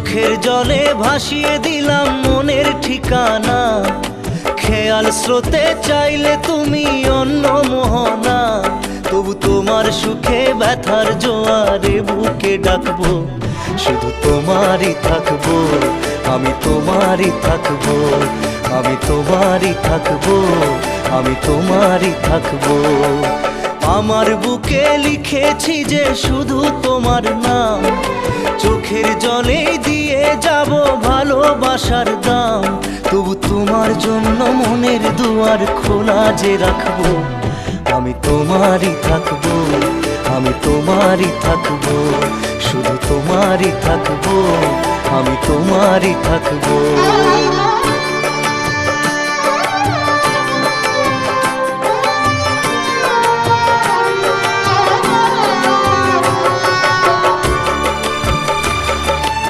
চোখের জলে ভাসিয়ে দিলাম মনের ঠিকানা, খেয়াল স্রোতে চাইলে তুমি অন্য মোহনা। তবু তোমার সুখে ব্যথার জোয়ারে বুকে ডাকবো, শুধু তোমারই থাকবো, আমি তোমারই থাকবো, আমি তোমারই থাকবো, আমি তোমারই থাকবো। আমার বুকে লিখেছি যে শুধু তোমার নাম, চোখের জলে দিয়ে যাব ভালোবাসার দাম। তবু তোমার জন্য মনের দুয়ার খোলা যে রাখবো, আমি তোমারই থাকবো, আমি তোমারই থাকবো, শুধু তোমারই থাকবো, আমি তোমারই থাকবো।